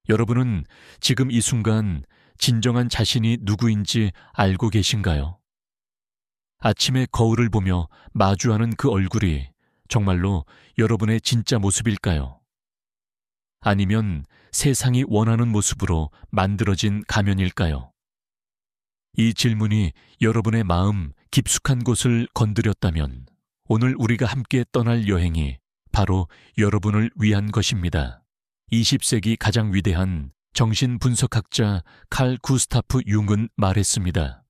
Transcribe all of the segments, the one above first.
여러분은 지금 이 순간 진정한 자신이 누구인지 알고 계신가요? 아침에 거울을 보며 마주하는 그 얼굴이 정말로 여러분의 진짜 모습일까요? 아니면 세상이 원하는 모습으로 만들어진 가면일까요? 이 질문이 여러분의 마음 깊숙한 곳을 건드렸다면 오늘 우리가 함께 떠날 여행이 바로 여러분을 위한 것입니다. 20세기 가장 위대한 정신분석학자 칼 구스타프 융은 말했습니다.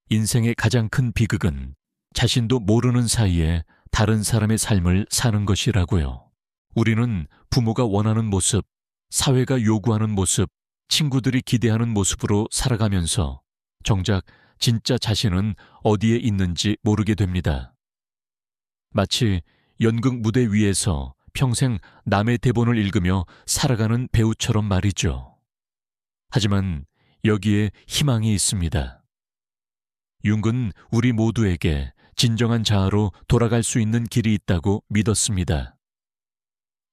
인생의 가장 큰 비극은 자신도 모르는 사이에 다른 사람의 삶을 사는 것이라고요. 우리는 부모가 원하는 모습, 사회가 요구하는 모습, 친구들이 기대하는 모습으로 살아가면서 정작 진짜 자신은 어디에 있는지 모르게 됩니다. 마치 연극 무대 위에서 평생 남의 대본을 읽으며 살아가는 배우처럼 말이죠. 하지만 여기에 희망이 있습니다. 융은 우리 모두에게 진정한 자아로 돌아갈 수 있는 길이 있다고 믿었습니다.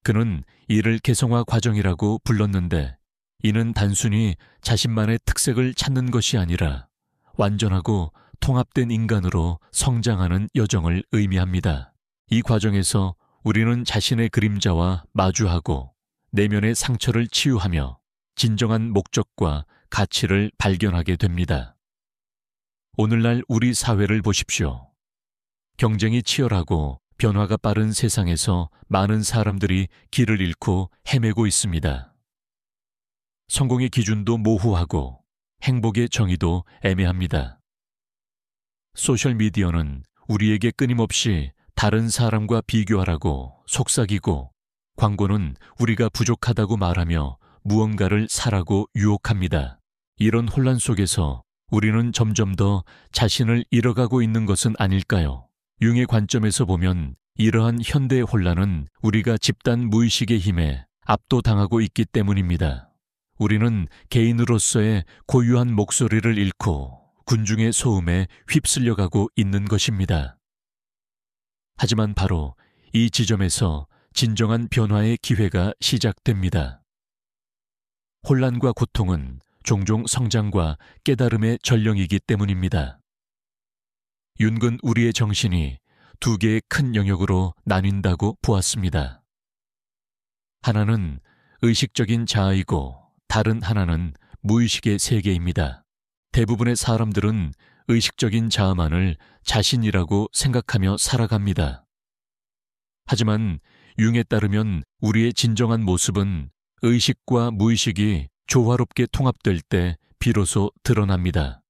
그는 이를 개성화 과정이라고 불렀는데 이는 단순히 자신만의 특색을 찾는 것이 아니라 완전하고 통합된 인간으로 성장하는 여정을 의미합니다. 이 과정에서 우리는 자신의 그림자와 마주하고 내면의 상처를 치유하며 진정한 목적과 가치를 발견하게 됩니다. 오늘날 우리 사회를 보십시오. 경쟁이 치열하고 변화가 빠른 세상에서 많은 사람들이 길을 잃고 헤매고 있습니다. 성공의 기준도 모호하고 행복의 정의도 애매합니다. 소셜미디어는 우리에게 끊임없이 다른 사람과 비교하라고 속삭이고 광고는 우리가 부족하다고 말하며 무언가를 사라고 유혹합니다. 이런 혼란 속에서 우리는 점점 더 자신을 잃어가고 있는 것은 아닐까요? 융의 관점에서 보면 이러한 현대의 혼란은 우리가 집단 무의식의 힘에 압도당하고 있기 때문입니다. 우리는 개인으로서의 고유한 목소리를 잃고 군중의 소음에 휩쓸려가고 있는 것입니다. 하지만 바로 이 지점에서 진정한 변화의 기회가 시작됩니다. 혼란과 고통은 종종 성장과 깨달음의 전령이기 때문입니다. 융은 우리의 정신이 두 개의 큰 영역으로 나뉜다고 보았습니다. 하나는 의식적인 자아이고 다른 하나는 무의식의 세계입니다. 대부분의 사람들은 의식적인 자아만을 자신이라고 생각하며 살아갑니다. 하지만 융에 따르면 우리의 진정한 모습은 의식과 무의식이 조화롭게 통합될 때 비로소 드러납니다.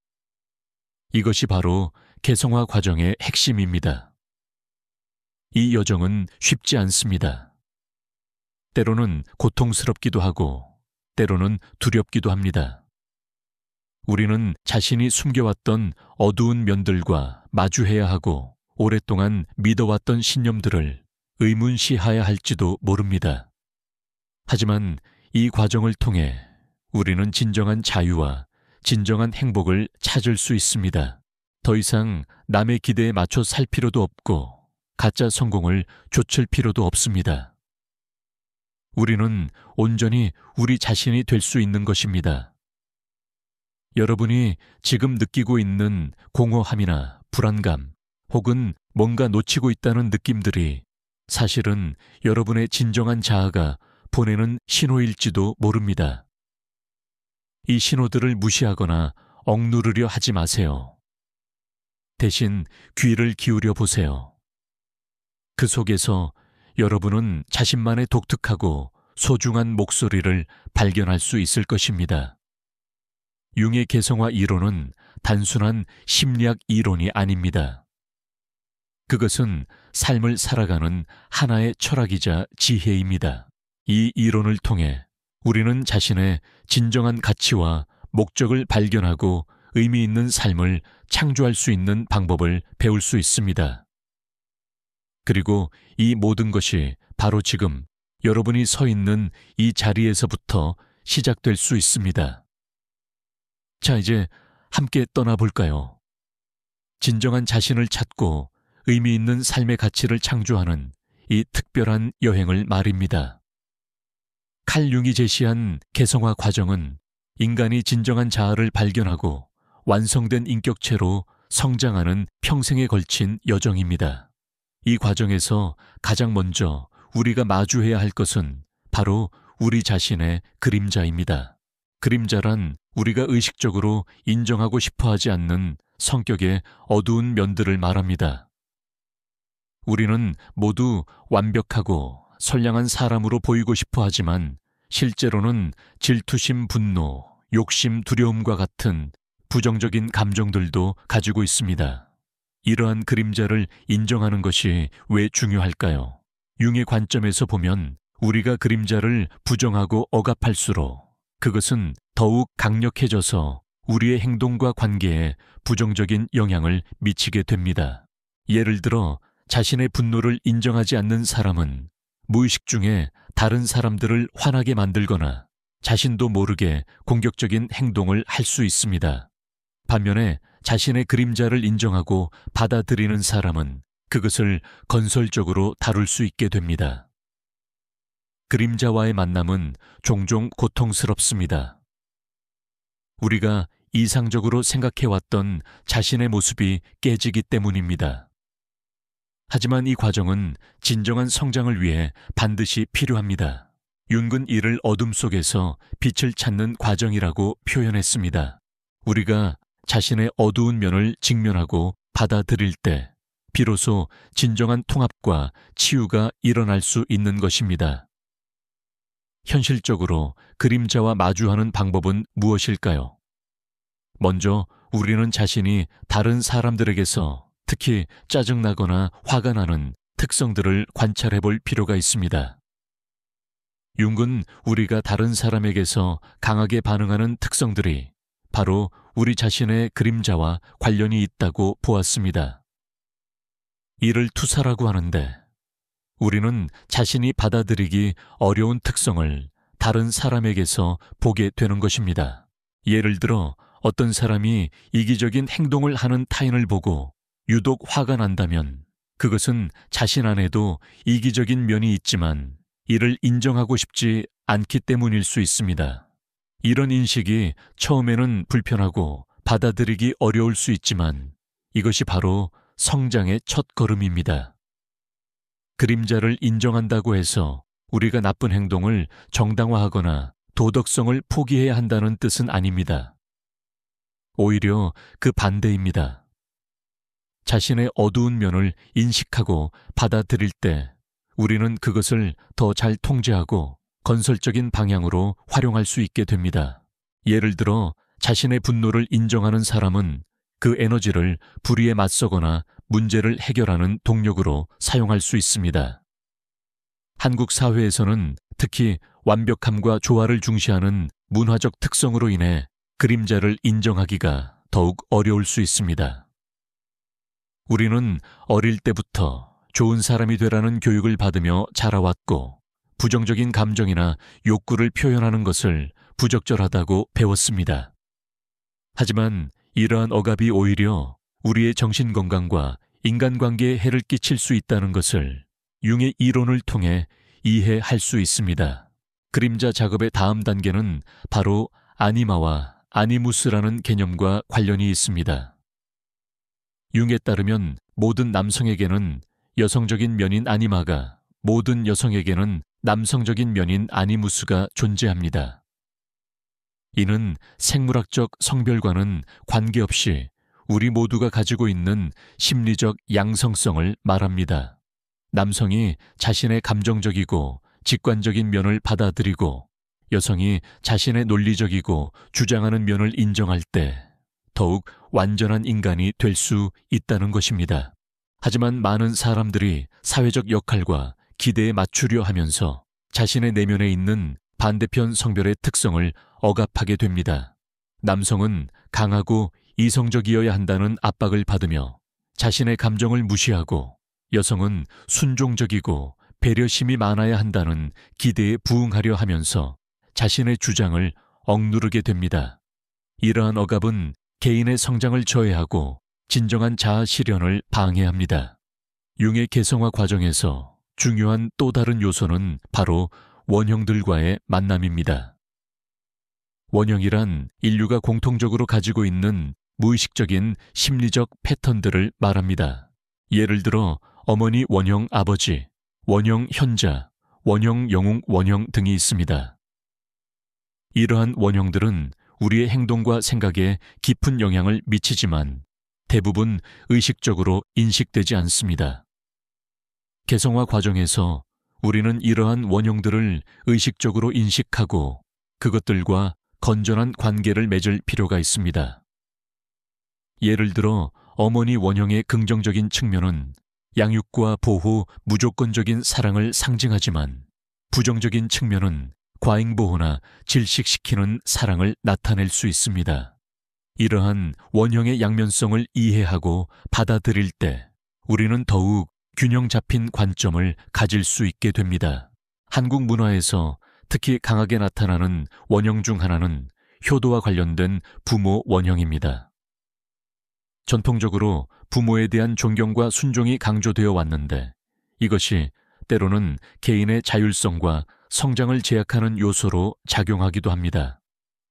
이것이 바로 개성화 과정의 핵심입니다. 이 여정은 쉽지 않습니다. 때로는 고통스럽기도 하고 때로는 두렵기도 합니다. 우리는 자신이 숨겨왔던 어두운 면들과 마주해야 하고 오랫동안 믿어왔던 신념들을 의문시해야 할지도 모릅니다. 하지만 이 과정을 통해 우리는 진정한 자유와 진정한 행복을 찾을 수 있습니다. 더 이상 남의 기대에 맞춰 살 필요도 없고 가짜 성공을 좇을 필요도 없습니다. 우리는 온전히 우리 자신이 될 수 있는 것입니다. 여러분이 지금 느끼고 있는 공허함이나 불안감 혹은 뭔가 놓치고 있다는 느낌들이 사실은 여러분의 진정한 자아가 보내는 신호일지도 모릅니다. 이 신호들을 무시하거나 억누르려 하지 마세요. 대신 귀를 기울여 보세요. 그 속에서 여러분은 자신만의 독특하고 소중한 목소리를 발견할 수 있을 것입니다. 융의 개성화 이론은 단순한 심리학 이론이 아닙니다. 그것은 삶을 살아가는 하나의 철학이자 지혜입니다. 이 이론을 통해 우리는 자신의 진정한 가치와 목적을 발견하고 의미 있는 삶을 창조할 수 있는 방법을 배울 수 있습니다. 그리고 이 모든 것이 바로 지금 여러분이 서 있는 이 자리에서부터 시작될 수 있습니다. 자, 이제 함께 떠나볼까요? 진정한 자신을 찾고 의미 있는 삶의 가치를 창조하는 이 특별한 여행을 말입니다. 칼 융이 제시한 개성화 과정은 인간이 진정한 자아를 발견하고 완성된 인격체로 성장하는 평생에 걸친 여정입니다. 이 과정에서 가장 먼저 우리가 마주해야 할 것은 바로 우리 자신의 그림자입니다. 그림자란 우리가 의식적으로 인정하고 싶어 하지 않는 성격의 어두운 면들을 말합니다. 우리는 모두 완벽하고 선량한 사람으로 보이고 싶어 하지만 실제로는 질투심, 분노, 욕심, 두려움과 같은 부정적인 감정들도 가지고 있습니다. 이러한 그림자를 인정하는 것이 왜 중요할까요? 융의 관점에서 보면 우리가 그림자를 부정하고 억압할수록 그것은 더욱 강력해져서 우리의 행동과 관계에 부정적인 영향을 미치게 됩니다. 예를 들어 자신의 분노를 인정하지 않는 사람은 무의식 중에 다른 사람들을 화나게 만들거나 자신도 모르게 공격적인 행동을 할 수 있습니다. 반면에 자신의 그림자를 인정하고 받아들이는 사람은 그것을 건설적으로 다룰 수 있게 됩니다. 그림자와의 만남은 종종 고통스럽습니다. 우리가 이상적으로 생각해왔던 자신의 모습이 깨지기 때문입니다. 하지만 이 과정은 진정한 성장을 위해 반드시 필요합니다. 융은 이를 어둠 속에서 빛을 찾는 과정이라고 표현했습니다. 우리가 자신의 어두운 면을 직면하고 받아들일 때 비로소 진정한 통합과 치유가 일어날 수 있는 것입니다. 현실적으로 그림자와 마주하는 방법은 무엇일까요? 먼저 우리는 자신이 다른 사람들에게서 특히 짜증나거나 화가 나는 특성들을 관찰해 볼 필요가 있습니다. 융은 우리가 다른 사람에게서 강하게 반응하는 특성들이 바로 우리 자신의 그림자와 관련이 있다고 보았습니다. 이를 투사라고 하는데 우리는 자신이 받아들이기 어려운 특성을 다른 사람에게서 보게 되는 것입니다. 예를 들어 어떤 사람이 이기적인 행동을 하는 타인을 보고 유독 화가 난다면 그것은 자신 안에도 이기적인 면이 있지만 이를 인정하고 싶지 않기 때문일 수 있습니다. 이런 인식이 처음에는 불편하고 받아들이기 어려울 수 있지만 이것이 바로 성장의 첫걸음입니다. 그림자를 인정한다고 해서 우리가 나쁜 행동을 정당화하거나 도덕성을 포기해야 한다는 뜻은 아닙니다. 오히려 그 반대입니다. 자신의 어두운 면을 인식하고 받아들일 때 우리는 그것을 더 잘 통제하고 건설적인 방향으로 활용할 수 있게 됩니다. 예를 들어 자신의 분노를 인정하는 사람은 그 에너지를 불의에 맞서거나 문제를 해결하는 동력으로 사용할 수 있습니다. 한국 사회에서는 특히 완벽함과 조화를 중시하는 문화적 특성으로 인해 그림자를 인정하기가 더욱 어려울 수 있습니다. 우리는 어릴 때부터 좋은 사람이 되라는 교육을 받으며 자라왔고 부정적인 감정이나 욕구를 표현하는 것을 부적절하다고 배웠습니다. 하지만 이러한 억압이 오히려 우리의 정신건강과 인간관계에 해를 끼칠 수 있다는 것을 융의 이론을 통해 이해할 수 있습니다. 그림자 작업의 다음 단계는 바로 아니마와 아니무스라는 개념과 관련이 있습니다. 융에 따르면 모든 남성에게는 여성적인 면인 아니마가, 모든 여성에게는 남성적인 면인 아니무스가 존재합니다. 이는 생물학적 성별과는 관계없이 우리 모두가 가지고 있는 심리적 양성성을 말합니다. 남성이 자신의 감정적이고 직관적인 면을 받아들이고 여성이 자신의 논리적이고 주장하는 면을 인정할 때 더욱 완전한 인간이 될 수 있다는 것입니다. 하지만 많은 사람들이 사회적 역할과 기대에 맞추려 하면서 자신의 내면에 있는 반대편 성별의 특성을 억압하게 됩니다. 남성은 강하고 이성적이어야 한다는 압박을 받으며 자신의 감정을 무시하고 여성은 순종적이고 배려심이 많아야 한다는 기대에 부응하려 하면서 자신의 주장을 억누르게 됩니다. 이러한 억압은 개인의 성장을 저해하고 진정한 자아 실현을 방해합니다. 융의 개성화 과정에서 중요한 또 다른 요소는 바로 원형들과의 만남입니다. 원형이란 인류가 공통적으로 가지고 있는 무의식적인 심리적 패턴들을 말합니다. 예를 들어 어머니 원형 아버지, 원형 현자, 원형 영웅 원형 등이 있습니다. 이러한 원형들은 우리의 행동과 생각에 깊은 영향을 미치지만 대부분 의식적으로 인식되지 않습니다. 개성화 과정에서 우리는 이러한 원형들을 의식적으로 인식하고 그것들과 건전한 관계를 맺을 필요가 있습니다. 예를 들어 어머니 원형의 긍정적인 측면은 양육과 보호, 무조건적인 사랑을 상징하지만 부정적인 측면은 과잉보호나 질식시키는 사랑을 나타낼 수 있습니다. 이러한 원형의 양면성을 이해하고 받아들일 때 우리는 더욱 균형 잡힌 관점을 가질 수 있게 됩니다. 한국 문화에서 특히 강하게 나타나는 원형 중 하나는 효도와 관련된 부모 원형입니다. 전통적으로 부모에 대한 존경과 순종이 강조되어 왔는데 이것이 때로는 개인의 자율성과 성장을 제약하는 요소로 작용하기도 합니다.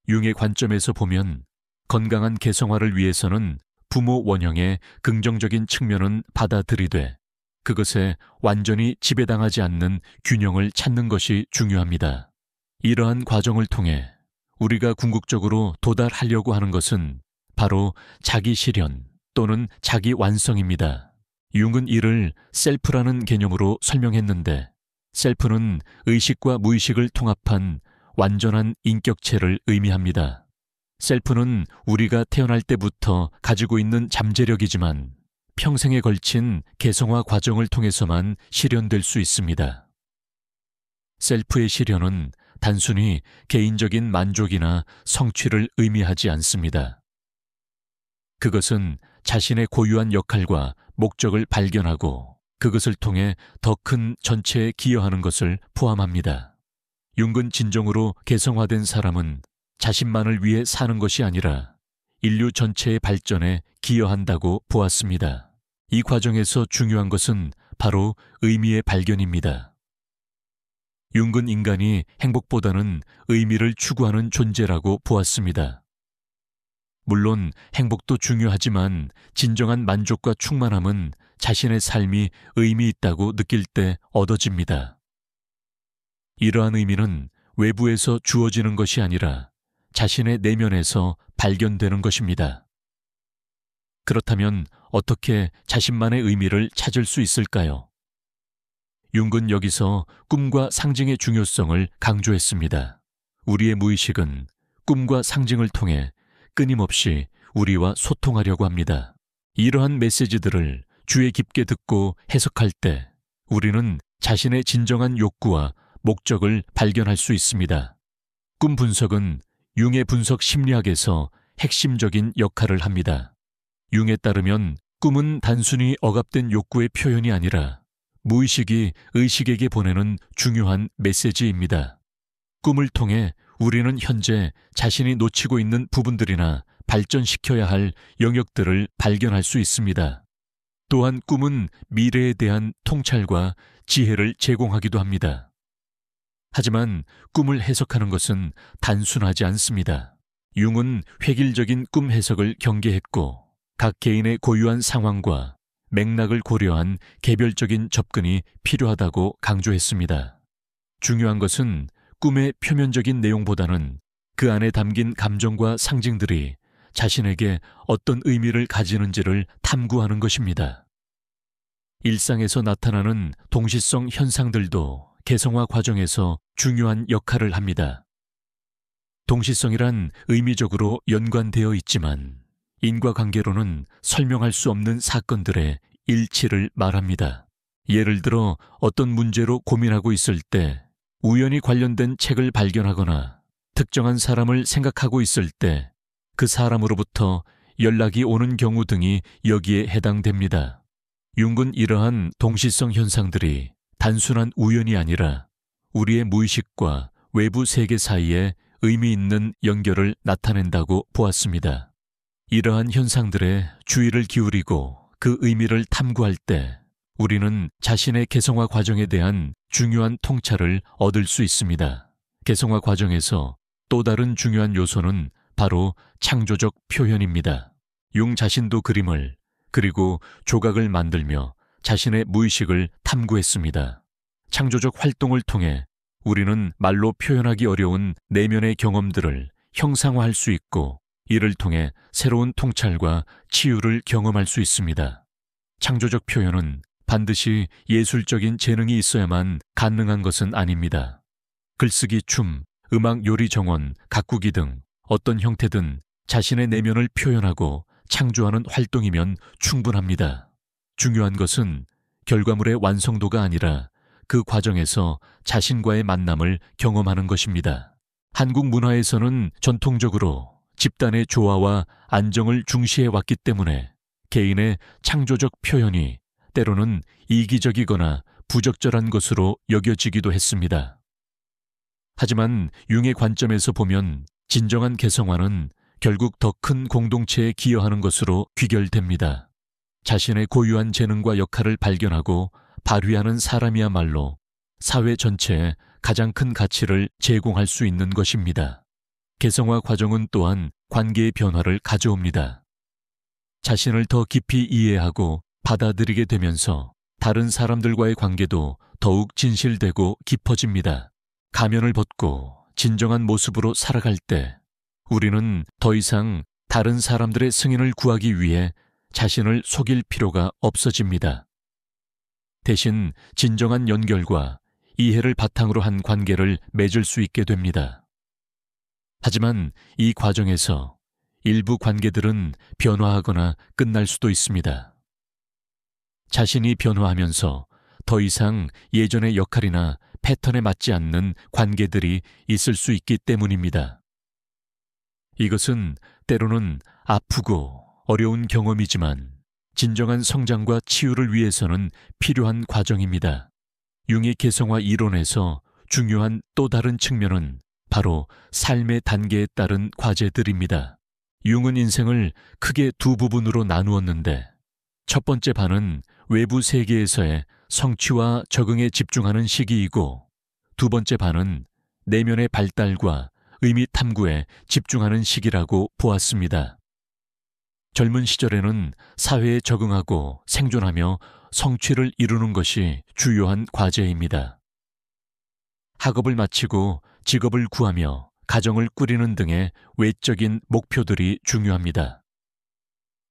융의 관점에서 보면 건강한 개성화를 위해서는 부모 원형의 긍정적인 측면은 받아들이되 그것에 완전히 지배당하지 않는 균형을 찾는 것이 중요합니다. 이러한 과정을 통해 우리가 궁극적으로 도달하려고 하는 것은 바로 자기 실현 또는 자기 완성입니다. 융은 이를 셀프라는 개념으로 설명했는데 셀프는 의식과 무의식을 통합한 완전한 인격체를 의미합니다. 셀프는 우리가 태어날 때부터 가지고 있는 잠재력이지만 평생에 걸친 개성화 과정을 통해서만 실현될 수 있습니다. 셀프의 실현은 단순히 개인적인 만족이나 성취를 의미하지 않습니다. 그것은 자신의 고유한 역할과 목적을 발견하고 그것을 통해 더 큰 전체에 기여하는 것을 포함합니다. 융은 진정으로 개성화된 사람은 자신만을 위해 사는 것이 아니라 인류 전체의 발전에 기여한다고 보았습니다. 이 과정에서 중요한 것은 바로 의미의 발견입니다. 융은 인간이 행복보다는 의미를 추구하는 존재라고 보았습니다. 물론 행복도 중요하지만 진정한 만족과 충만함은 자신의 삶이 의미 있다고 느낄 때 얻어집니다. 이러한 의미는 외부에서 주어지는 것이 아니라 자신의 내면에서 발견되는 것입니다. 그렇다면 어떻게 자신만의 의미를 찾을 수 있을까요? 융은 여기서 꿈과 상징의 중요성을 강조했습니다. 우리의 무의식은 꿈과 상징을 통해 끊임없이 우리와 소통하려고 합니다. 이러한 메시지들을 주의 깊게 듣고 해석할 때 우리는 자신의 진정한 욕구와 목적을 발견할 수 있습니다. 꿈 분석은 융의 분석 심리학에서 핵심적인 역할을 합니다. 융에 따르면 꿈은 단순히 억압된 욕구의 표현이 아니라 무의식이 의식에게 보내는 중요한 메시지입니다. 꿈을 통해 우리는 현재 자신이 놓치고 있는 부분들이나 발전시켜야 할 영역들을 발견할 수 있습니다. 또한 꿈은 미래에 대한 통찰과 지혜를 제공하기도 합니다. 하지만 꿈을 해석하는 것은 단순하지 않습니다. 융은 획일적인 꿈 해석을 경계했고 각 개인의 고유한 상황과 맥락을 고려한 개별적인 접근이 필요하다고 강조했습니다. 중요한 것은 꿈의 표면적인 내용보다는 그 안에 담긴 감정과 상징들이 자신에게 어떤 의미를 가지는지를 탐구하는 것입니다. 일상에서 나타나는 동시성 현상들도 개성화 과정에서 중요한 역할을 합니다. 동시성이란 의미적으로 연관되어 있지만 인과관계로는 설명할 수 없는 사건들의 일치를 말합니다. 예를 들어 어떤 문제로 고민하고 있을 때 우연히 관련된 책을 발견하거나 특정한 사람을 생각하고 있을 때 그 사람으로부터 연락이 오는 경우 등이 여기에 해당됩니다. 융은 이러한 동시성 현상들이 단순한 우연이 아니라 우리의 무의식과 외부 세계 사이에 의미 있는 연결을 나타낸다고 보았습니다. 이러한 현상들에 주의를 기울이고 그 의미를 탐구할 때 우리는 자신의 개성화 과정에 대한 중요한 통찰을 얻을 수 있습니다. 개성화 과정에서 또 다른 중요한 요소는 바로 창조적 표현입니다. 융 자신도 그림을 그리고 조각을 만들며 자신의 무의식을 탐구했습니다. 창조적 활동을 통해 우리는 말로 표현하기 어려운 내면의 경험들을 형상화할 수 있고 이를 통해 새로운 통찰과 치유를 경험할 수 있습니다. 창조적 표현은 반드시 예술적인 재능이 있어야만 가능한 것은 아닙니다. 글쓰기, 춤, 음악, 요리, 정원, 가꾸기 등 어떤 형태든 자신의 내면을 표현하고 창조하는 활동이면 충분합니다. 중요한 것은 결과물의 완성도가 아니라 그 과정에서 자신과의 만남을 경험하는 것입니다. 한국 문화에서는 전통적으로 집단의 조화와 안정을 중시해 왔기 때문에 개인의 창조적 표현이 때로는 이기적이거나 부적절한 것으로 여겨지기도 했습니다. 하지만 융의 관점에서 보면 진정한 개성화는 결국 더 큰 공동체에 기여하는 것으로 귀결됩니다. 자신의 고유한 재능과 역할을 발견하고 발휘하는 사람이야말로 사회 전체에 가장 큰 가치를 제공할 수 있는 것입니다. 개성화 과정은 또한 관계의 변화를 가져옵니다. 자신을 더 깊이 이해하고 받아들이게 되면서 다른 사람들과의 관계도 더욱 진실되고 깊어집니다. 가면을 벗고 진정한 모습으로 살아갈 때 우리는 더 이상 다른 사람들의 승인을 구하기 위해 자신을 속일 필요가 없어집니다. 대신 진정한 연결과 이해를 바탕으로 한 관계를 맺을 수 있게 됩니다. 하지만 이 과정에서 일부 관계들은 변화하거나 끝날 수도 있습니다. 자신이 변화하면서 더 이상 예전의 역할이나 패턴에 맞지 않는 관계들이 있을 수 있기 때문입니다. 이것은 때로는 아프고 어려운 경험이지만 진정한 성장과 치유를 위해서는 필요한 과정입니다. 융의 개성화 이론에서 중요한 또 다른 측면은 바로 삶의 단계에 따른 과제들입니다. 융은 인생을 크게 두 부분으로 나누었는데 첫 번째 반은 외부 세계에서의 성취와 적응에 집중하는 시기이고 두 번째 반은 내면의 발달과 의미 탐구에 집중하는 시기라고 보았습니다. 젊은 시절에는 사회에 적응하고 생존하며 성취를 이루는 것이 주요한 과제입니다. 학업을 마치고 직업을 구하며 가정을 꾸리는 등의 외적인 목표들이 중요합니다.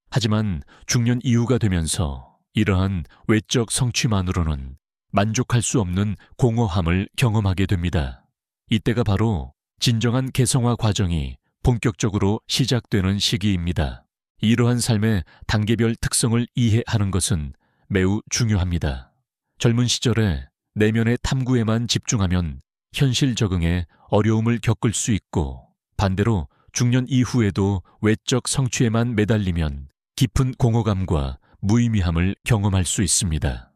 하지만 중년 이후가 되면서 이러한 외적 성취만으로는 만족할 수 없는 공허함을 경험하게 됩니다. 이때가 바로 진정한 개성화 과정이 본격적으로 시작되는 시기입니다. 이러한 삶의 단계별 특성을 이해하는 것은 매우 중요합니다. 젊은 시절에 내면의 탐구에만 집중하면 현실 적응에 어려움을 겪을 수 있고 반대로 중년 이후에도 외적 성취에만 매달리면 깊은 공허감과 무의미함을 경험할 수 있습니다.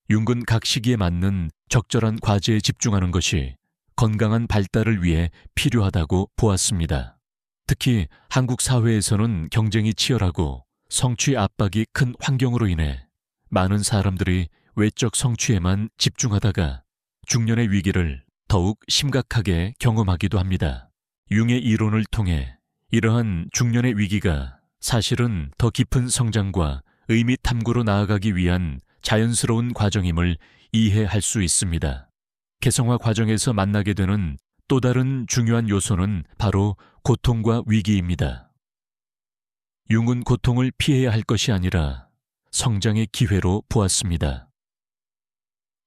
융은 각 시기에 맞는 적절한 과제에 집중하는 것이 건강한 발달을 위해 필요하다고 보았습니다. 특히 한국 사회에서는 경쟁이 치열하고 성취 압박이 큰 환경으로 인해 많은 사람들이 외적 성취에만 집중하다가 중년의 위기를 더욱 심각하게 경험하기도 합니다. 융의 이론을 통해 이러한 중년의 위기가 사실은 더 깊은 성장과 의미 탐구로 나아가기 위한 자연스러운 과정임을 이해할 수 있습니다. 개성화 과정에서 만나게 되는 또 다른 중요한 요소는 바로 고통과 위기입니다. 융은 고통을 피해야 할 것이 아니라 성장의 기회로 보았습니다.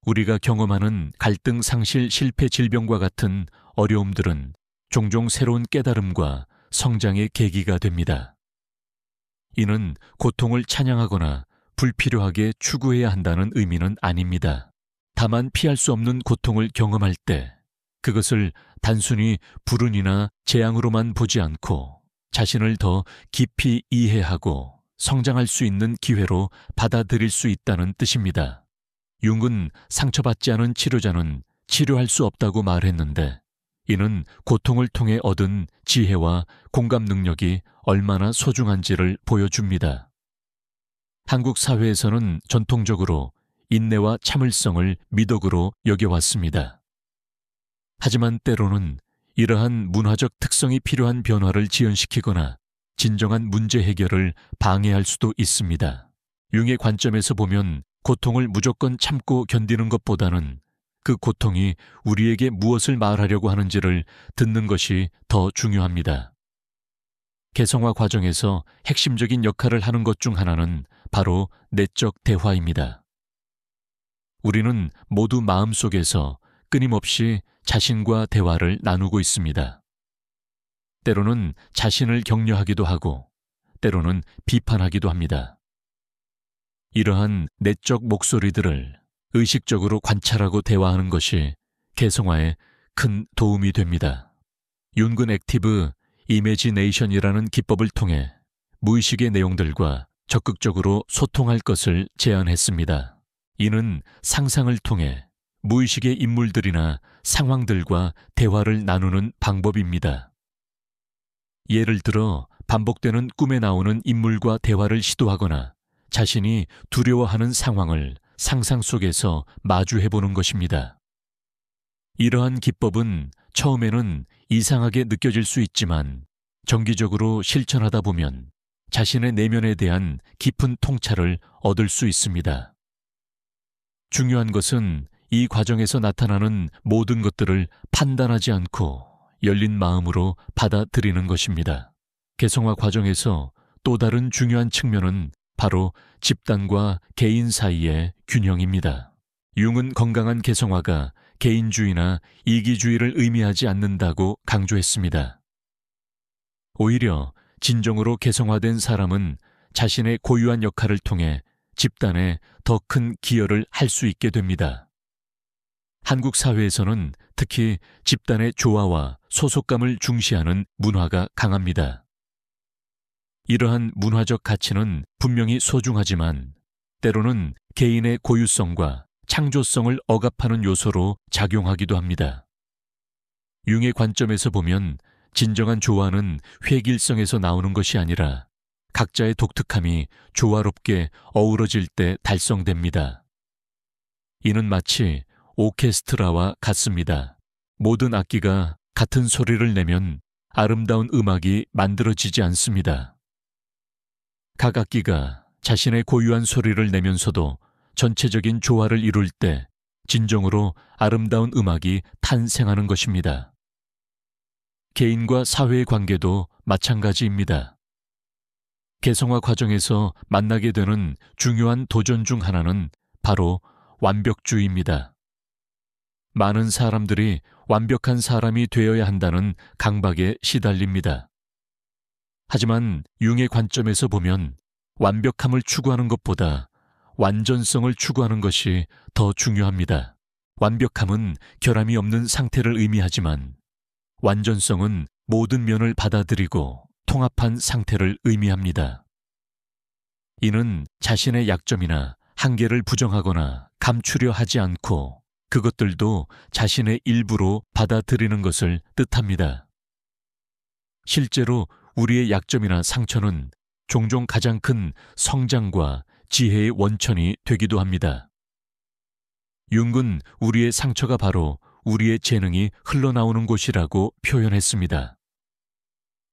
우리가 경험하는 갈등, 상실, 실패, 질병과 같은 어려움들은 종종 새로운 깨달음과 성장의 계기가 됩니다. 이는 고통을 찬양하거나 불필요하게 추구해야 한다는 의미는 아닙니다. 다만 피할 수 없는 고통을 경험할 때 그것을 단순히 불운이나 재앙으로만 보지 않고 자신을 더 깊이 이해하고 성장할 수 있는 기회로 받아들일 수 있다는 뜻입니다. 융은 상처받지 않은 치료자는 치료할 수 없다고 말했는데 이는 고통을 통해 얻은 지혜와 공감 능력이 얼마나 소중한지를 보여줍니다. 한국 사회에서는 전통적으로 인내와 참을성을 미덕으로 여겨왔습니다. 하지만 때로는 이러한 문화적 특성이 필요한 변화를 지연시키거나 진정한 문제 해결을 방해할 수도 있습니다. 융의 관점에서 보면 고통을 무조건 참고 견디는 것보다는 그 고통이 우리에게 무엇을 말하려고 하는지를 듣는 것이 더 중요합니다. 개성화 과정에서 핵심적인 역할을 하는 것 중 하나는 바로 내적 대화입니다. 우리는 모두 마음속에서 끊임없이 자신과 대화를 나누고 있습니다. 때로는 자신을 격려하기도 하고, 때로는 비판하기도 합니다. 이러한 내적 목소리들을 의식적으로 관찰하고 대화하는 것이 개성화에 큰 도움이 됩니다. 윤근 액티브 이매지네이션이라는 기법을 통해 무의식의 내용들과 적극적으로 소통할 것을 제안했습니다. 이는 상상을 통해 무의식의 인물들이나 상황들과 대화를 나누는 방법입니다. 예를 들어 반복되는 꿈에 나오는 인물과 대화를 시도하거나 자신이 두려워하는 상황을 상상 속에서 마주해보는 것입니다. 이러한 기법은 처음에는 이상하게 느껴질 수 있지만 정기적으로 실천하다 보면 자신의 내면에 대한 깊은 통찰을 얻을 수 있습니다. 중요한 것은 이 과정에서 나타나는 모든 것들을 판단하지 않고 열린 마음으로 받아들이는 것입니다. 개성화 과정에서 또 다른 중요한 측면은 바로 집단과 개인 사이의 균형입니다. 융은 건강한 개성화가 개인주의나 이기주의를 의미하지 않는다고 강조했습니다. 오히려 진정으로 개성화된 사람은 자신의 고유한 역할을 통해 집단에 더 큰 기여를 할 수 있게 됩니다. 한국 사회에서는 특히 집단의 조화와 소속감을 중시하는 문화가 강합니다. 이러한 문화적 가치는 분명히 소중하지만 때로는 개인의 고유성과 창조성을 억압하는 요소로 작용하기도 합니다. 융의 관점에서 보면 진정한 조화는 획일성에서 나오는 것이 아니라 각자의 독특함이 조화롭게 어우러질 때 달성됩니다. 이는 마치 오케스트라와 같습니다. 모든 악기가 같은 소리를 내면 아름다운 음악이 만들어지지 않습니다. 각 악기가 자신의 고유한 소리를 내면서도 전체적인 조화를 이룰 때 진정으로 아름다운 음악이 탄생하는 것입니다. 개인과 사회의 관계도 마찬가지입니다. 개성화 과정에서 만나게 되는 중요한 도전 중 하나는 바로 완벽주의입니다. 많은 사람들이 완벽한 사람이 되어야 한다는 강박에 시달립니다. 하지만 융의 관점에서 보면 완벽함을 추구하는 것보다 완전성을 추구하는 것이 더 중요합니다. 완벽함은 결함이 없는 상태를 의미하지만 완전성은 모든 면을 받아들이고 통합한 상태를 의미합니다. 이는 자신의 약점이나 한계를 부정하거나 감추려 하지 않고 그것들도 자신의 일부로 받아들이는 것을 뜻합니다. 실제로 우리의 약점이나 상처는 종종 가장 큰 성장과 지혜의 원천이 되기도 합니다. 융은 우리의 상처가 바로 우리의 재능이 흘러나오는 곳이라고 표현했습니다.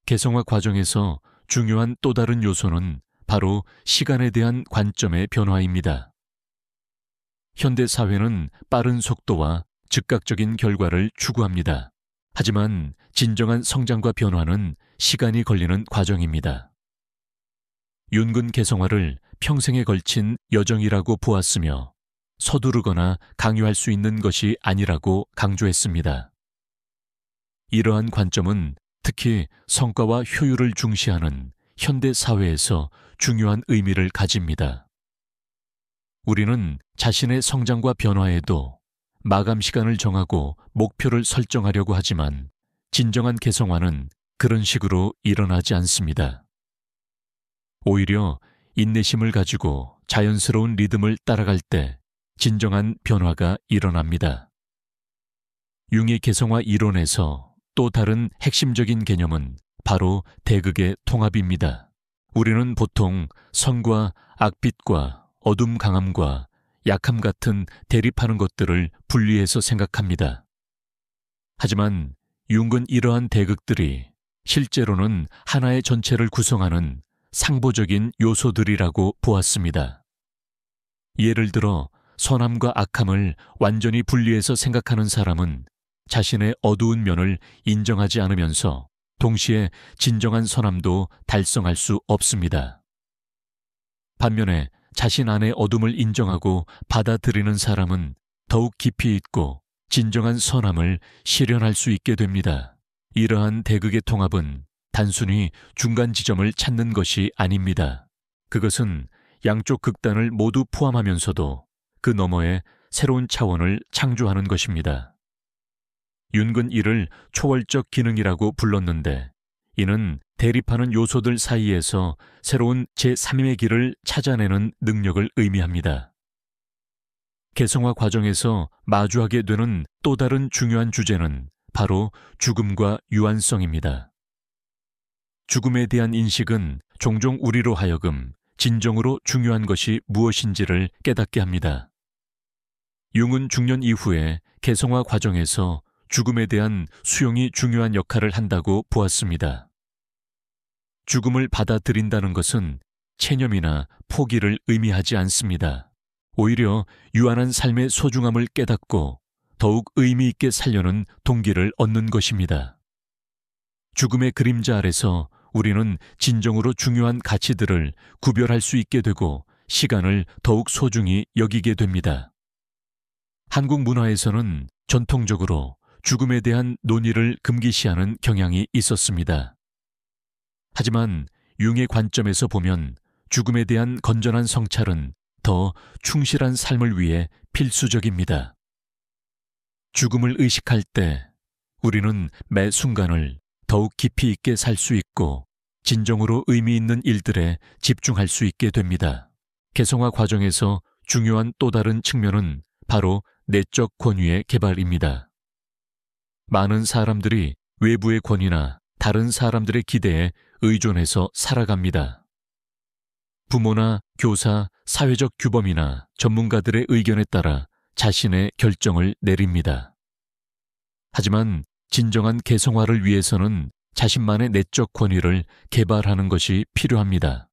개성화 과정에서 중요한 또 다른 요소는 바로 시간에 대한 관점의 변화입니다. 현대 사회는 빠른 속도와 즉각적인 결과를 추구합니다. 하지만 진정한 성장과 변화는 시간이 걸리는 과정입니다. 윤근 개성화를 평생에 걸친 여정이라고 보았으며 서두르거나 강요할 수 있는 것이 아니라고 강조했습니다. 이러한 관점은 특히 성과와 효율을 중시하는 현대 사회에서 중요한 의미를 가집니다. 우리는 자신의 성장과 변화에도 마감 시간을 정하고 목표를 설정하려고 하지만 진정한 개성화는 그런 식으로 일어나지 않습니다. 오히려 인내심을 가지고 자연스러운 리듬을 따라갈 때 진정한 변화가 일어납니다. 융의 개성화 이론에서 또 다른 핵심적인 개념은 바로 대극의 통합입니다. 우리는 보통 선과 악빛과 어둠 강함과 약함 같은 대립하는 것들을 분리해서 생각합니다. 하지만 융은 이러한 대극들이 실제로는 하나의 전체를 구성하는 상보적인 요소들이라고 보았습니다. 예를 들어 선함과 악함을 완전히 분리해서 생각하는 사람은 자신의 어두운 면을 인정하지 않으면서 동시에 진정한 선함도 달성할 수 없습니다. 반면에 자신 안의 어둠을 인정하고 받아들이는 사람은 더욱 깊이 있고 진정한 선함을 실현할 수 있게 됩니다. 이러한 대극의 통합은 단순히 중간 지점을 찾는 것이 아닙니다. 그것은 양쪽 극단을 모두 포함하면서도 그 너머에 새로운 차원을 창조하는 것입니다. 융은 이를 초월적 기능이라고 불렀는데, 이는 대립하는 요소들 사이에서 새로운 제3의 길을 찾아내는 능력을 의미합니다. 개성화 과정에서 마주하게 되는 또 다른 중요한 주제는 바로 죽음과 유한성입니다. 죽음에 대한 인식은 종종 우리로 하여금 진정으로 중요한 것이 무엇인지를 깨닫게 합니다. 융은 중년 이후에 개성화 과정에서 죽음에 대한 수용이 중요한 역할을 한다고 보았습니다. 죽음을 받아들인다는 것은 체념이나 포기를 의미하지 않습니다. 오히려 유한한 삶의 소중함을 깨닫고 더욱 의미 있게 살려는 동기를 얻는 것입니다. 죽음의 그림자 아래서 우리는 진정으로 중요한 가치들을 구별할 수 있게 되고 시간을 더욱 소중히 여기게 됩니다. 한국 문화에서는 전통적으로 죽음에 대한 논의를 금기시하는 경향이 있었습니다. 하지만 융의 관점에서 보면 죽음에 대한 건전한 성찰은 더 충실한 삶을 위해 필수적입니다. 죽음을 의식할 때 우리는 매 순간을 더욱 깊이 있게 살 수 있고 진정으로 의미 있는 일들에 집중할 수 있게 됩니다. 개성화 과정에서 중요한 또 다른 측면은 바로 내적 권위의 개발입니다. 많은 사람들이 외부의 권위나 다른 사람들의 기대에 의존해서 살아갑니다. 부모나 교사, 사회적 규범이나 전문가들의 의견에 따라 자신의 결정을 내립니다. 하지만 진정한 개성화를 위해서는 자신만의 내적 권위를 개발하는 것이 필요합니다.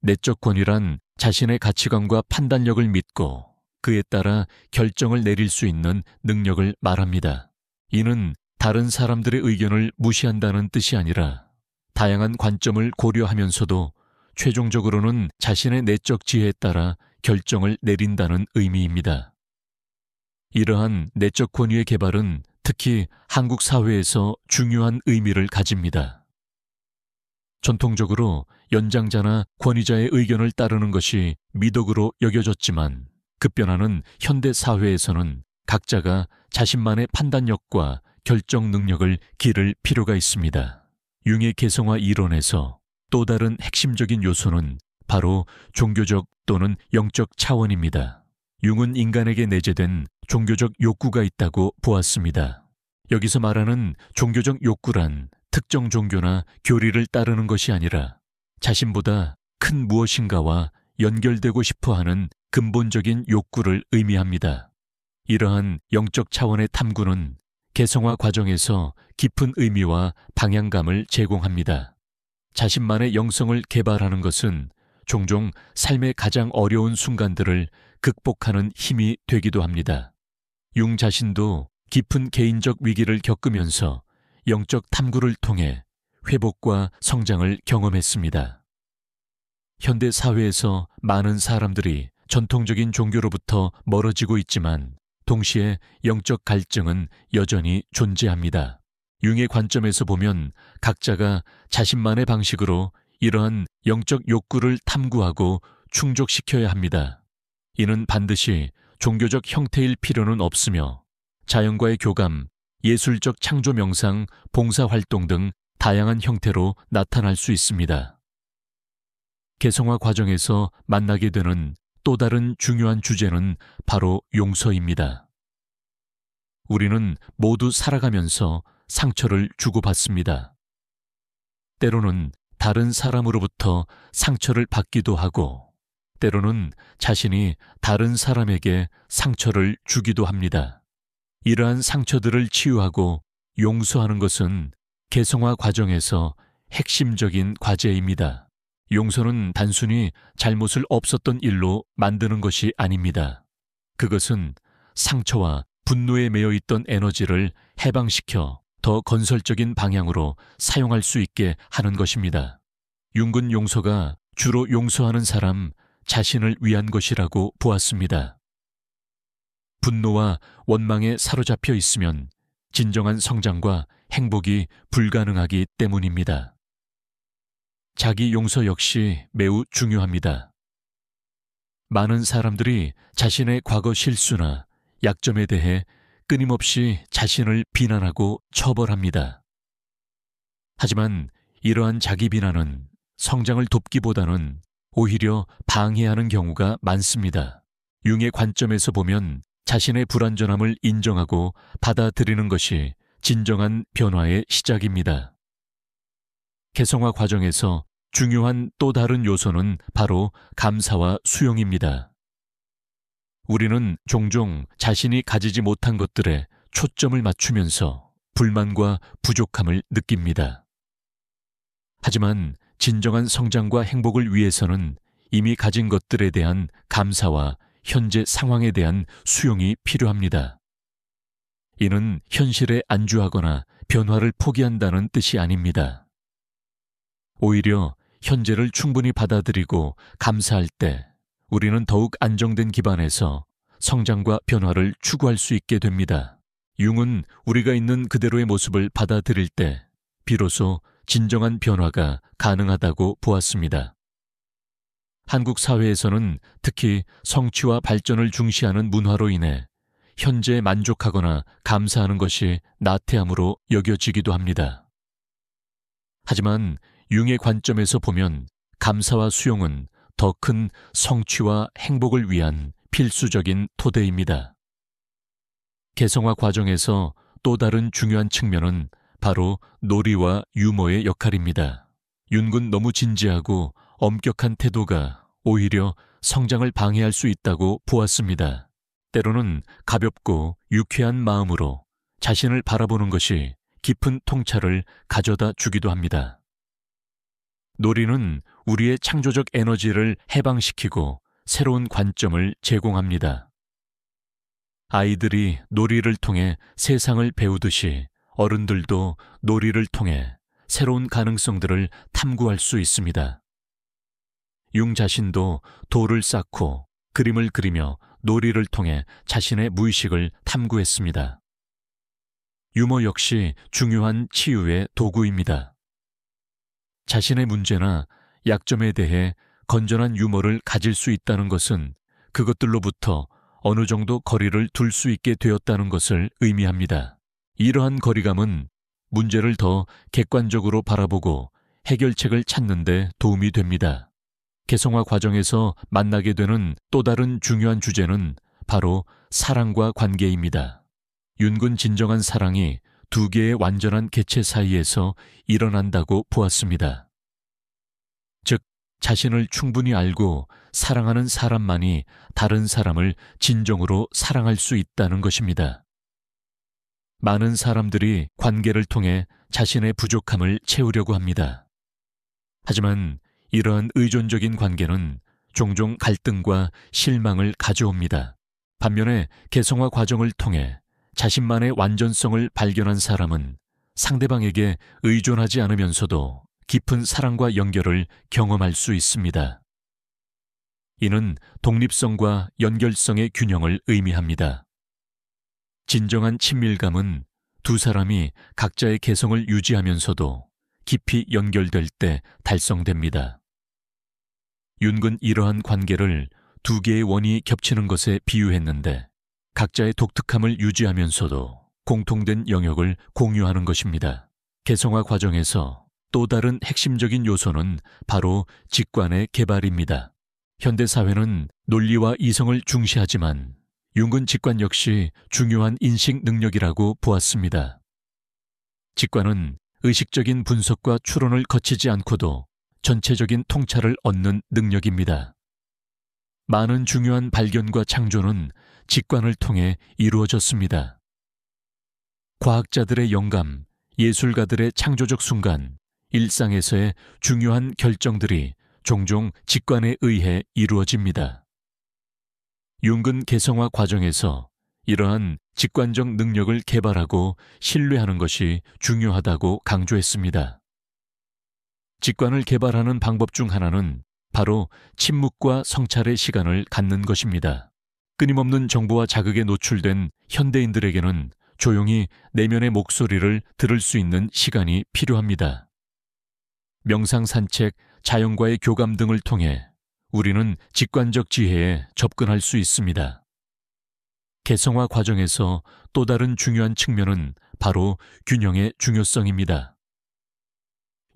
내적 권위란 자신의 가치관과 판단력을 믿고 그에 따라 결정을 내릴 수 있는 능력을 말합니다. 이는 다른 사람들의 의견을 무시한다는 뜻이 아니라 다양한 관점을 고려하면서도 최종적으로는 자신의 내적 지혜에 따라 결정을 내린다는 의미입니다. 이러한 내적 권위의 개발은 특히 한국 사회에서 중요한 의미를 가집니다. 전통적으로 연장자나 권위자의 의견을 따르는 것이 미덕으로 여겨졌지만 급변하는 현대 사회에서는 각자가 자신만의 판단력과 결정 능력을 기를 필요가 있습니다. 융의 개성화 이론에서 또 다른 핵심적인 요소는 바로 종교적 또는 영적 차원입니다. 융은 인간에게 내재된 종교적 욕구가 있다고 보았습니다. 여기서 말하는 종교적 욕구란 특정 종교나 교리를 따르는 것이 아니라 자신보다 큰 무엇인가와 연결되고 싶어하는 근본적인 욕구를 의미합니다. 이러한 영적 차원의 탐구는 개성화 과정에서 깊은 의미와 방향감을 제공합니다. 자신만의 영성을 개발하는 것은 종종 삶의 가장 어려운 순간들을 극복하는 힘이 되기도 합니다. 융 자신도 깊은 개인적 위기를 겪으면서 영적 탐구를 통해 회복과 성장을 경험했습니다. 현대 사회에서 많은 사람들이 전통적인 종교로부터 멀어지고 있지만 동시에 영적 갈증은 여전히 존재합니다. 융의 관점에서 보면 각자가 자신만의 방식으로 이러한 영적 욕구를 탐구하고 충족시켜야 합니다. 이는 반드시 종교적 형태일 필요는 없으며 자연과의 교감, 예술적 창조 명상, 봉사활동 등 다양한 형태로 나타날 수 있습니다. 개성화 과정에서 만나게 되는 또 다른 중요한 주제는 바로 용서입니다. 우리는 모두 살아가면서 상처를 주고받습니다. 때로는 다른 사람으로부터 상처를 받기도 하고 때로는 자신이 다른 사람에게 상처를 주기도 합니다. 이러한 상처들을 치유하고 용서하는 것은 개성화 과정에서 핵심적인 과제입니다. 용서는 단순히 잘못을 없었던 일로 만드는 것이 아닙니다. 그것은 상처와 분노에 매여 있던 에너지를 해방시켜 더 건설적인 방향으로 사용할 수 있게 하는 것입니다. 융근 용서가 주로 용서하는 사람 자신을 위한 것이라고 보았습니다. 분노와 원망에 사로잡혀 있으면 진정한 성장과 행복이 불가능하기 때문입니다. 자기 용서 역시 매우 중요합니다. 많은 사람들이 자신의 과거 실수나 약점에 대해 끊임없이 자신을 비난하고 처벌합니다. 하지만 이러한 자기 비난은 성장을 돕기보다는 오히려 방해하는 경우가 많습니다. 융의 관점에서 보면 자신의 불완전함을 인정하고 받아들이는 것이 진정한 변화의 시작입니다. 개성화 과정에서 중요한 또 다른 요소는 바로 감사와 수용입니다. 우리는 종종 자신이 가지지 못한 것들에 초점을 맞추면서 불만과 부족함을 느낍니다. 하지만 진정한 성장과 행복을 위해서는 이미 가진 것들에 대한 감사와 현재 상황에 대한 수용이 필요합니다. 이는 현실에 안주하거나 변화를 포기한다는 뜻이 아닙니다. 오히려 현재를 충분히 받아들이고 감사할 때 우리는 더욱 안정된 기반에서 성장과 변화를 추구할 수 있게 됩니다. 융은 우리가 있는 그대로의 모습을 받아들일 때 비로소 진정한 변화가 가능하다고 보았습니다. 한국 사회에서는 특히 성취와 발전을 중시하는 문화로 인해 현재에 만족하거나 감사하는 것이 나태함으로 여겨지기도 합니다. 하지만 융의 관점에서 보면 감사와 수용은 더 큰 성취와 행복을 위한 필수적인 토대입니다. 개성화 과정에서 또 다른 중요한 측면은 바로 놀이와 유머의 역할입니다. 융은 너무 진지하고 엄격한 태도가 오히려 성장을 방해할 수 있다고 보았습니다. 때로는 가볍고 유쾌한 마음으로 자신을 바라보는 것이 깊은 통찰을 가져다 주기도 합니다. 놀이는 우리의 창조적 에너지를 해방시키고 새로운 관점을 제공합니다. 아이들이 놀이를 통해 세상을 배우듯이 어른들도 놀이를 통해 새로운 가능성들을 탐구할 수 있습니다. 융 자신도 돌을 쌓고 그림을 그리며 놀이를 통해 자신의 무의식을 탐구했습니다. 유머 역시 중요한 치유의 도구입니다. 자신의 문제나 약점에 대해 건전한 유머를 가질 수 있다는 것은 그것들로부터 어느 정도 거리를 둘 수 있게 되었다는 것을 의미합니다. 이러한 거리감은 문제를 더 객관적으로 바라보고 해결책을 찾는 데 도움이 됩니다. 개성화 과정에서 만나게 되는 또 다른 중요한 주제는 바로 사랑과 관계입니다. 융은 진정한 사랑이 두 개의 완전한 개체 사이에서 일어난다고 보았습니다. 즉, 자신을 충분히 알고 사랑하는 사람만이 다른 사람을 진정으로 사랑할 수 있다는 것입니다. 많은 사람들이 관계를 통해 자신의 부족함을 채우려고 합니다. 하지만 이러한 의존적인 관계는 종종 갈등과 실망을 가져옵니다. 반면에 개성화 과정을 통해 자신만의 완전성을 발견한 사람은 상대방에게 의존하지 않으면서도 깊은 사랑과 연결을 경험할 수 있습니다. 이는 독립성과 연결성의 균형을 의미합니다. 진정한 친밀감은 두 사람이 각자의 개성을 유지하면서도 깊이 연결될 때 달성됩니다. 융은 이러한 관계를 두 개의 원이 겹치는 것에 비유했는데 각자의 독특함을 유지하면서도 공통된 영역을 공유하는 것입니다. 개성화 과정에서 또 다른 핵심적인 요소는 바로 직관의 개발입니다. 현대사회는 논리와 이성을 중시하지만 융은 직관 역시 중요한 인식 능력이라고 보았습니다. 직관은 의식적인 분석과 추론을 거치지 않고도 전체적인 통찰을 얻는 능력입니다. 많은 중요한 발견과 창조는 직관을 통해 이루어졌습니다. 과학자들의 영감, 예술가들의 창조적 순간, 일상에서의 중요한 결정들이 종종 직관에 의해 이루어집니다. 융근 개성화 과정에서 이러한 직관적 능력을 개발하고 신뢰하는 것이 중요하다고 강조했습니다. 직관을 개발하는 방법 중 하나는 바로 침묵과 성찰의 시간을 갖는 것입니다. 끊임없는 정보와 자극에 노출된 현대인들에게는 조용히 내면의 목소리를 들을 수 있는 시간이 필요합니다. 명상 산책, 자연과의 교감 등을 통해 우리는 직관적 지혜에 접근할 수 있습니다. 개성화 과정에서 또 다른 중요한 측면은 바로 균형의 중요성입니다.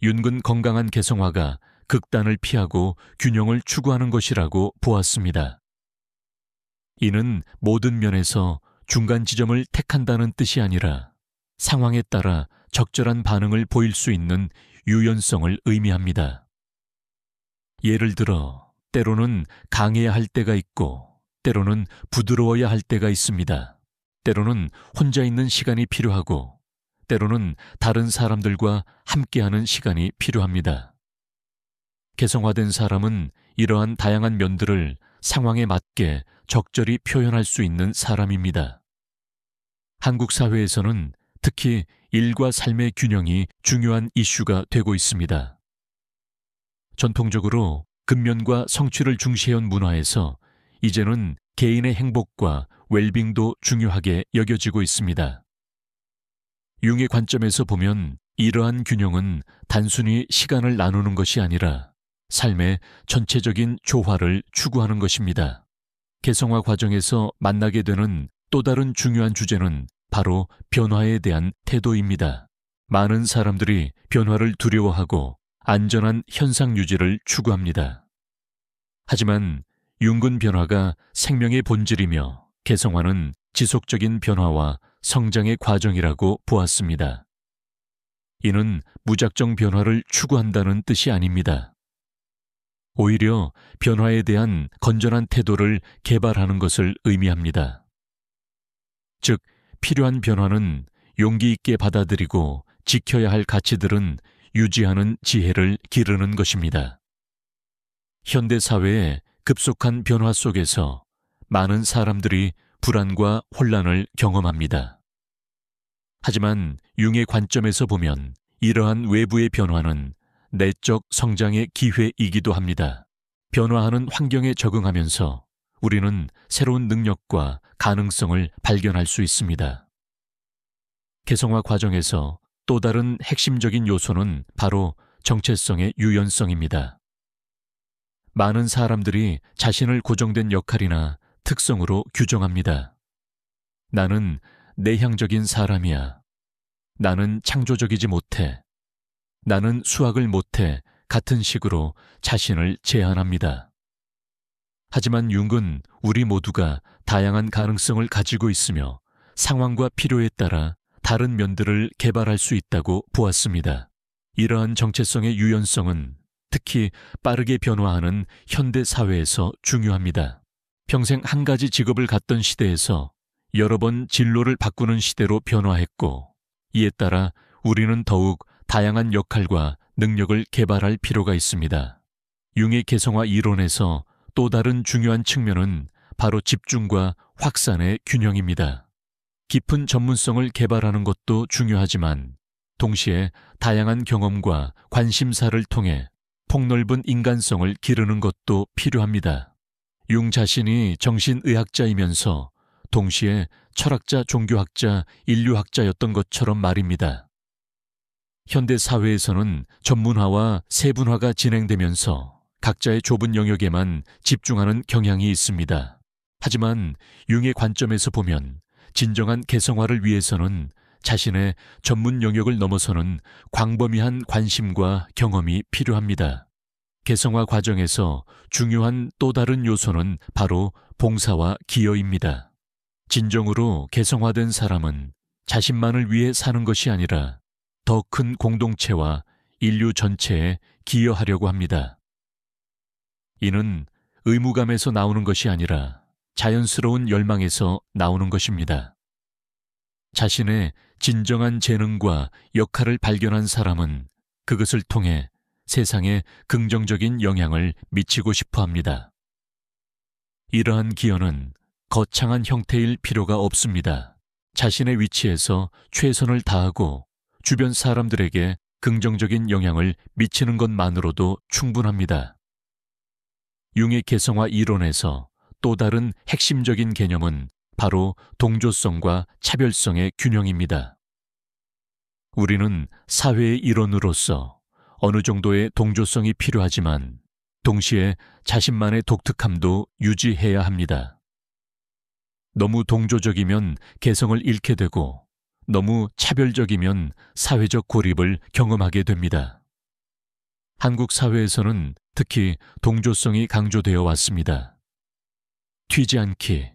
윤근 건강한 개성화가 극단을 피하고 균형을 추구하는 것이라고 보았습니다. 이는 모든 면에서 중간 지점을 택한다는 뜻이 아니라 상황에 따라 적절한 반응을 보일 수 있는 유연성을 의미합니다. 예를 들어 때로는 강해야 할 때가 있고 때로는 부드러워야 할 때가 있습니다. 때로는 혼자 있는 시간이 필요하고 때로는 다른 사람들과 함께하는 시간이 필요합니다. 개성화된 사람은 이러한 다양한 면들을 상황에 맞게 적절히 표현할 수 있는 사람입니다. 한국 사회에서는 특히 일과 삶의 균형이 중요한 이슈가 되고 있습니다. 전통적으로 근면과 성취를 중시해온 문화에서 이제는 개인의 행복과 웰빙도 중요하게 여겨지고 있습니다. 융의 관점에서 보면 이러한 균형은 단순히 시간을 나누는 것이 아니라 삶의 전체적인 조화를 추구하는 것입니다. 개성화 과정에서 만나게 되는 또 다른 중요한 주제는 바로 변화에 대한 태도입니다. 많은 사람들이 변화를 두려워하고 안전한 현상 유지를 추구합니다. 하지만 융근 변화가 생명의 본질이며 개성화는 지속적인 변화와 성장의 과정이라고 보았습니다. 이는 무작정 변화를 추구한다는 뜻이 아닙니다. 오히려 변화에 대한 건전한 태도를 개발하는 것을 의미합니다. 즉, 필요한 변화는 용기 있게 받아들이고 지켜야 할 가치들은 유지하는 지혜를 기르는 것입니다. 현대 사회의 급속한 변화 속에서 많은 사람들이 불안과 혼란을 경험합니다. 하지만 융의 관점에서 보면 이러한 외부의 변화는 내적 성장의 기회이기도 합니다. 변화하는 환경에 적응하면서 우리는 새로운 능력과 가능성을 발견할 수 있습니다. 개성화 과정에서 또 다른 핵심적인 요소는 바로 정체성의 유연성입니다. 많은 사람들이 자신을 고정된 역할이나 특성으로 규정합니다. 나는 내향적인 사람이야. 나는 창조적이지 못해. 나는 수학을 못해 같은 식으로 자신을 제한합니다. 하지만 융은 우리 모두가 다양한 가능성을 가지고 있으며 상황과 필요에 따라 다른 면들을 개발할 수 있다고 보았습니다. 이러한 정체성의 유연성은 특히 빠르게 변화하는 현대 사회에서 중요합니다. 평생 한 가지 직업을 갖던 시대에서 여러 번 진로를 바꾸는 시대로 변화했고, 이에 따라 우리는 더욱 다양한 역할과 능력을 개발할 필요가 있습니다. 융의 개성화 이론에서 또 다른 중요한 측면은 바로 집중과 확산의 균형입니다. 깊은 전문성을 개발하는 것도 중요하지만 동시에 다양한 경험과 관심사를 통해 폭넓은 인간성을 기르는 것도 필요합니다. 융 자신이 정신의학자이면서 동시에 철학자, 종교학자, 인류학자였던 것처럼 말입니다. 현대 사회에서는 전문화와 세분화가 진행되면서 각자의 좁은 영역에만 집중하는 경향이 있습니다. 하지만 융의 관점에서 보면 진정한 개성화를 위해서는 자신의 전문 영역을 넘어서는 광범위한 관심과 경험이 필요합니다. 개성화 과정에서 중요한 또 다른 요소는 바로 봉사와 기여입니다. 진정으로 개성화된 사람은 자신만을 위해 사는 것이 아니라 더 큰 공동체와 인류 전체에 기여하려고 합니다. 이는 의무감에서 나오는 것이 아니라 자연스러운 열망에서 나오는 것입니다. 자신의 진정한 재능과 역할을 발견한 사람은 그것을 통해 세상에 긍정적인 영향을 미치고 싶어 합니다. 이러한 기여는 거창한 형태일 필요가 없습니다. 자신의 위치에서 최선을 다하고 주변 사람들에게 긍정적인 영향을 미치는 것만으로도 충분합니다. 융의 개성화 이론에서 또 다른 핵심적인 개념은 바로 동조성과 차별성의 균형입니다. 우리는 사회의 일원으로서 어느 정도의 동조성이 필요하지만 동시에 자신만의 독특함도 유지해야 합니다. 너무 동조적이면 개성을 잃게 되고 너무 차별적이면 사회적 고립을 경험하게 됩니다. 한국 사회에서는 특히 동조성이 강조되어 왔습니다. 튀지 않기,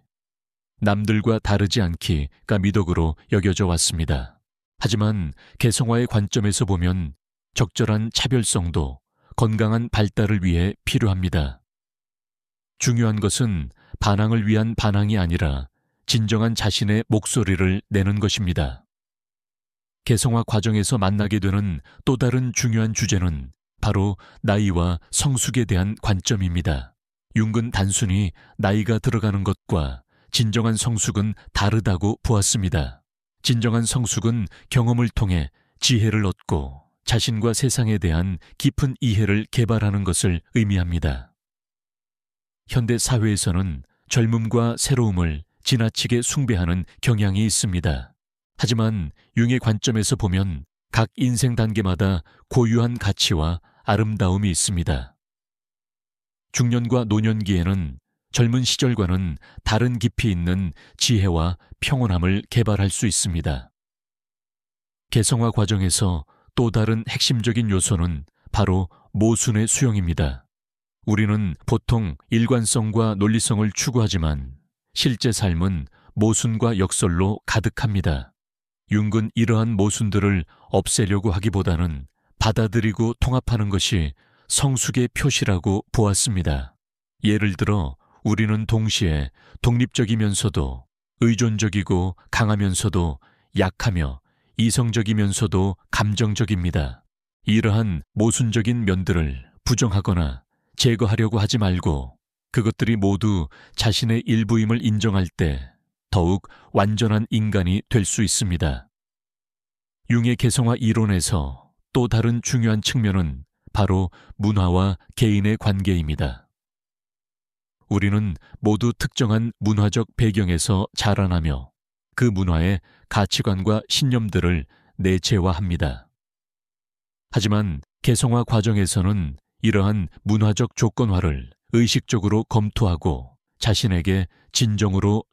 남들과 다르지 않기가 미덕으로 여겨져 왔습니다. 하지만 개성화의 관점에서 보면 적절한 차별성도 건강한 발달을 위해 필요합니다. 중요한 것은 반항을 위한 반항이 아니라 진정한 자신의 목소리를 내는 것입니다. 개성화 과정에서 만나게 되는 또 다른 중요한 주제는 바로 나이와 성숙에 대한 관점입니다. 융은 단순히 나이가 들어가는 것과 진정한 성숙은 다르다고 보았습니다. 진정한 성숙은 경험을 통해 지혜를 얻고 자신과 세상에 대한 깊은 이해를 개발하는 것을 의미합니다. 현대 사회에서는 젊음과 새로움을 지나치게 숭배하는 경향이 있습니다. 하지만 융의 관점에서 보면 각 인생 단계마다 고유한 가치와 아름다움이 있습니다. 중년과 노년기에는 젊은 시절과는 다른 깊이 있는 지혜와 평온함을 개발할 수 있습니다. 개성화 과정에서 또 다른 핵심적인 요소는 바로 모순의 수용입니다. 우리는 보통 일관성과 논리성을 추구하지만 실제 삶은 모순과 역설로 가득합니다. 융은 이러한 모순들을 없애려고 하기보다는 받아들이고 통합하는 것이 성숙의 표시라고 보았습니다. 예를 들어 우리는 동시에 독립적이면서도 의존적이고 강하면서도 약하며 이성적이면서도 감정적입니다. 이러한 모순적인 면들을 부정하거나 제거하려고 하지 말고 그것들이 모두 자신의 일부임을 인정할 때 더욱 완전한 인간이 될 수 있습니다. 융의 개성화 이론에서 또 다른 중요한 측면은 바로 문화와 개인의 관계입니다. 우리는 모두 특정한 문화적 배경에서 자라나며 그 문화의 가치관과 신념들을 내재화합니다. 하지만 개성화 과정에서는 이러한 문화적 조건화를 의식적으로 검토하고 자신에게 진정으로